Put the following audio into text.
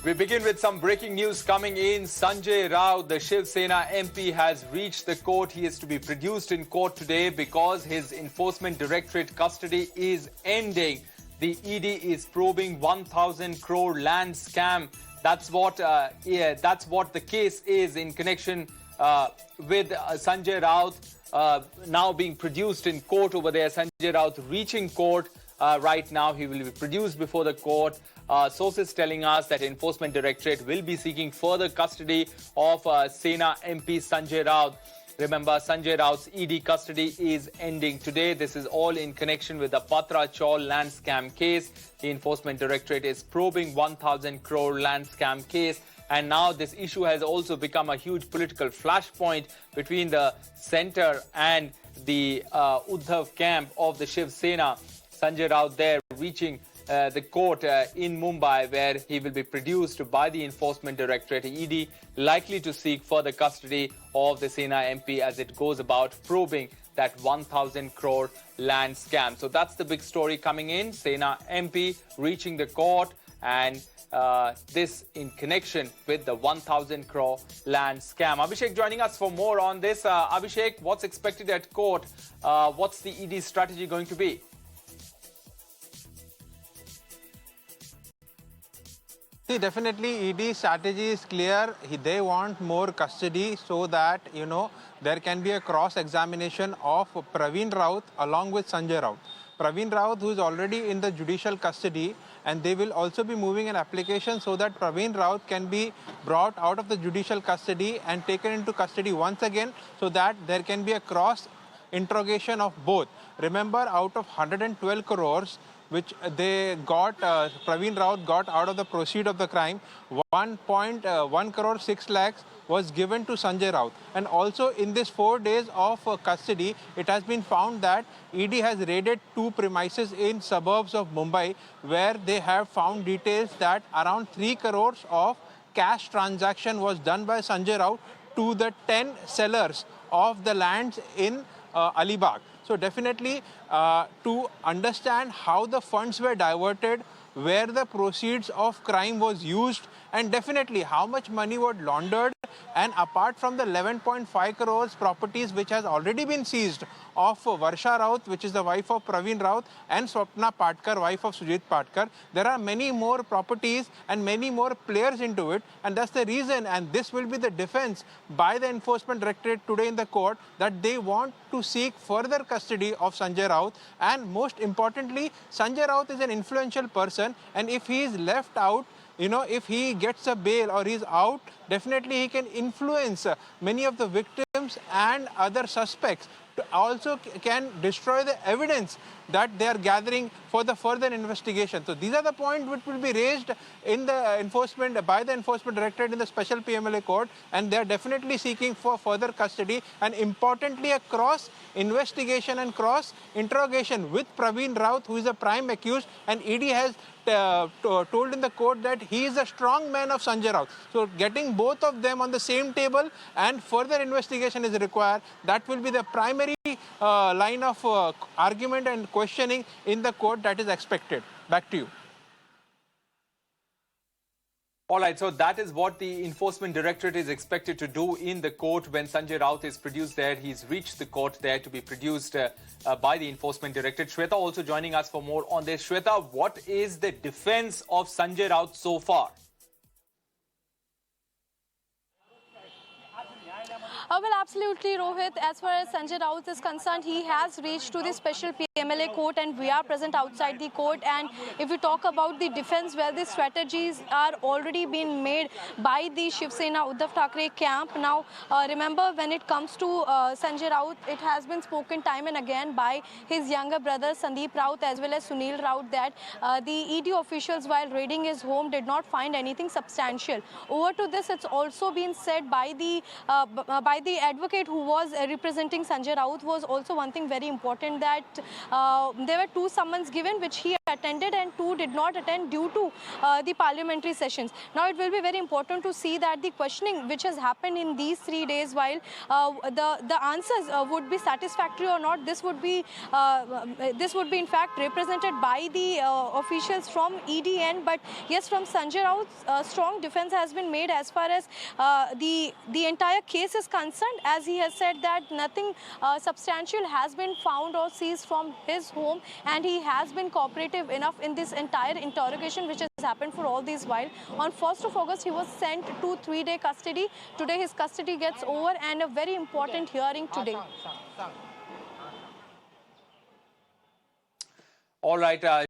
We begin with some breaking news coming in. Sanjay Raut, the Shiv Sena MP, has reached the court. He is to be produced in court today because his Enforcement Directorate custody is ending. The ED is probing 1,000 crore land scam. That's what the case is in connection with Sanjay Raut now being produced in court over there. Sanjay Raut reaching court right now. He will be produced before the court. Sources telling us that Enforcement Directorate will be seeking further custody of Sena MP Sanjay Raut. Remember, Sanjay Raut's ED custody is ending today. This is all in connection with the Patra Chawl land scam case. The Enforcement Directorate is probing 1,000 crore land scam case. And now this issue has also become a huge political flashpoint between the centre and the Uddhav camp of the Shiv Sena. Sanjay Raut there reaching the court in Mumbai, where he will be produced by the Enforcement Directorate. ED likely to seek further custody of the Sena MP as it goes about probing that 1,000 crore land scam. So that's the big story coming in. Sena MP reaching the court, and this in connection with the 1,000 crore land scam. Abhishek joining us for more on this. Abhishek, what's expected at court? What's the ED strategy going to be? See, definitely ED strategy is clear. They want more custody so that, there can be a cross-examination of Praveen Raut along with Sanjay Raut. Praveen Raut, who is already in the judicial custody, and they will also be moving an application so that Praveen Raut can be brought out of the judicial custody and taken into custody once again, so that there can be a cross-interrogation of both. Remember, out of 112 crores, which they got, Praveen Raut got out of the proceed of the crime, 1.1 crore 6 lakhs was given to Sanjay Raut. And also in this 4 days of custody, it has been found that ED has raided 2 premises in suburbs of Mumbai, where they have found details that around 3 crores of cash transaction was done by Sanjay Raut to the 10 sellers of the lands in Alibag. So definitely to understand how the funds were diverted, where the proceeds of crime was used, and definitely how much money was laundered. And apart from the 11.5 crores properties which has already been seized of Varsha Raut, which is the wife of Praveen Raut, and Swapna Patkar, wife of Sujit Patkar, there are many more properties and many more players into it. And that's the reason, and this will be the defense by the Enforcement Directorate today in the court, that they want to seek further custody of Sanjay Raut. And most importantly, Sanjay Raut is an influential person, and if he is left out, if he gets a bail or he's out, definitely he can influence many of the victims and other suspects. Also can destroy the evidence that they are gathering for the further investigation. So these are the points which will be raised in the by the Enforcement Directorate in the special PMLA court, and they are definitely seeking for further custody, and importantly a cross investigation and cross interrogation with Praveen Raut, who is the prime accused, and ED has told in the court that he is a strong man of Sanjay Raut. So getting both of them on the same table and further investigation is required. That will be the primary line of argument and questioning in the court that is expected. Back to you. All right, so that is what the Enforcement Directorate is expected to do in the court when Sanjay Raut is produced there. He's reached the court there to be produced by the Enforcement Directorate. Shweta also joining us for more on this. Shweta, what is the defense of Sanjay Raut so far? Well, absolutely, Rohit. As far as Sanjay Raut is concerned, he has reached to the special PMLA court, and we are present outside the court. And if we talk about the defense, well, the strategies are already being made by the Shiv Sena Uddhav Thackeray camp. Now, remember, when it comes to Sanjay Raut, it has been spoken time and again by his younger brother Sandeep Raut as well as Sunil Raut that the ED officials, while raiding his home, did not find anything substantial. Over to this, it's also been said by the advocate who was representing Sanjay Raut was also one thing very important, that there were 2 summons given which he attended and 2 did not attend due to the parliamentary sessions. Now it will be very important to see that the questioning which has happened in these 3 days, while the answers would be satisfactory or not, this would be in fact represented by the officials from ED end. But yes, from Sanjay Raut, strong defense has been made as far as the entire case is concerned, as he has said that nothing substantial has been found or seized from his home, and he has been cooperative enough in this entire interrogation which has happened for all these while. On 1st of August, he was sent to 3-day custody. Today, his custody gets over, and a very important hearing today. All right.